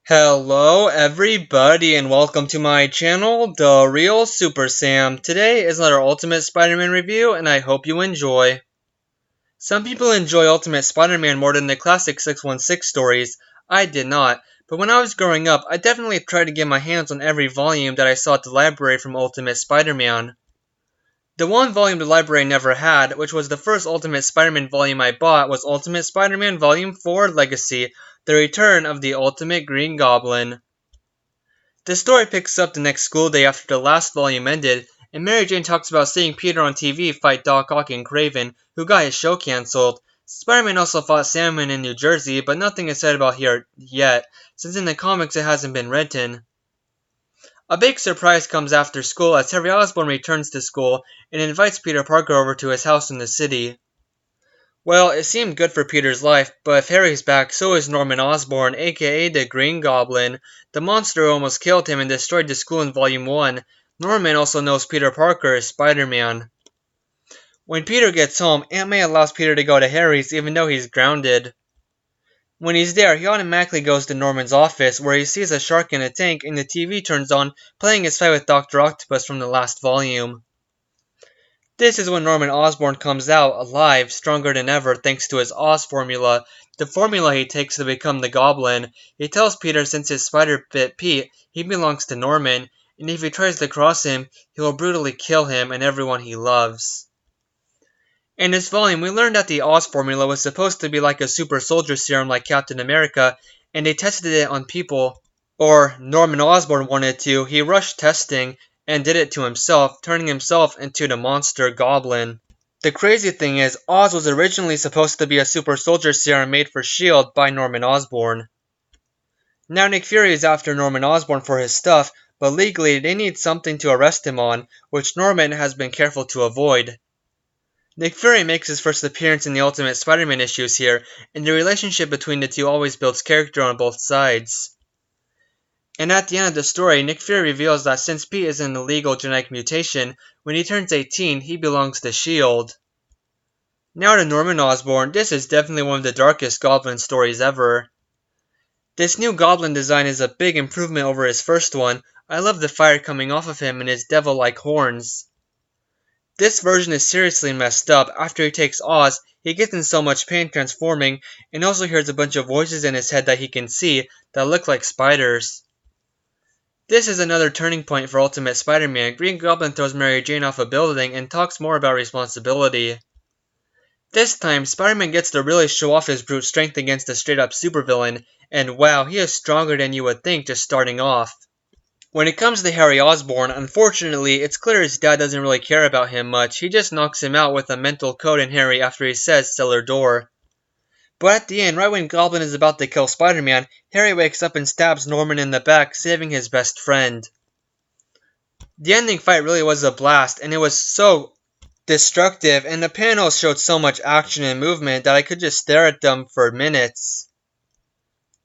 Hello everybody and welcome to my channel, The Real Super Sam. Today is another Ultimate Spider-Man review and I hope you enjoy. Some people enjoy Ultimate Spider-Man more than the classic 616 stories. I did not, but when I was growing up, I definitely tried to get my hands on every volume that I saw at the library from Ultimate Spider-Man. The one volume the library never had, which was the first Ultimate Spider-Man volume I bought, was Ultimate Spider-Man Volume 4 Legacy, The Return of the Ultimate Green Goblin. The story picks up the next school day after the last volume ended, and Mary Jane talks about seeing Peter on TV fight Doc Ock and Craven, who got his show cancelled. Spider-Man also fought Sandman in New Jersey, but nothing is said about here yet, since in the comics it hasn't been written. A big surprise comes after school as Harry Osborne returns to school and invites Peter Parker over to his house in the city. Well, it seemed good for Peter's life, but if Harry's back, so is Norman Osborn, aka the Green Goblin. The monster almost killed him and destroyed the school in Volume 1. Norman also knows Peter Parker is Spider-Man. When Peter gets home, Aunt May allows Peter to go to Harry's even though he's grounded. When he's there, he automatically goes to Norman's office, where he sees a shark in a tank and the TV turns on, playing his fight with Dr. Octopus from the last volume. This is when Norman Osborn comes out alive, stronger than ever thanks to his Oz formula, the formula he takes to become the Goblin. He tells Peter since his spider bit Pete, he belongs to Norman, and if he tries to cross him, he will brutally kill him and everyone he loves. In this volume, we learned that the Oz formula was supposed to be like a super soldier serum like Captain America, and they tested it on people. Or Norman Osborn wanted to, he rushed testing, and did it to himself, turning himself into the monster Goblin. The crazy thing is, Oz was originally supposed to be a super soldier serum made for S.H.I.E.L.D. by Norman Osborn. Now Nick Fury is after Norman Osborn for his stuff, but legally they need something to arrest him on, which Norman has been careful to avoid. Nick Fury makes his first appearance in the Ultimate Spider-Man issues here, and the relationship between the two always builds character on both sides. And at the end of the story, Nick Fury reveals that since Pete is an illegal genetic mutation, when he turns 18, he belongs to S.H.I.E.L.D. Now to Norman Osborn, this is definitely one of the darkest Goblin stories ever. This new Goblin design is a big improvement over his first one. I love the fire coming off of him and his devil-like horns. This version is seriously messed up. After he takes Oz, he gets in so much pain transforming, and also hears a bunch of voices in his head that he can see that look like spiders. This is another turning point for Ultimate Spider-Man. Green Goblin throws Mary Jane off a building and talks more about responsibility. This time, Spider-Man gets to really show off his brute strength against a straight-up supervillain, and wow, he is stronger than you would think just starting off. When it comes to Harry Osborn, unfortunately, it's clear his dad doesn't really care about him much. He just knocks him out with a mental code in Harry after he says cellar door. But at the end, right when Goblin is about to kill Spider-Man, Harry wakes up and stabs Norman in the back, saving his best friend. The ending fight really was a blast, and it was so destructive, and the panels showed so much action and movement that I could just stare at them for minutes.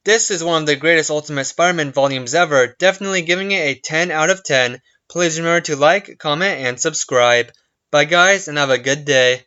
This is one of the greatest Ultimate Spider-Man volumes ever, definitely giving it a 10 out of 10. Please remember to like, comment, and subscribe. Bye guys, and have a good day.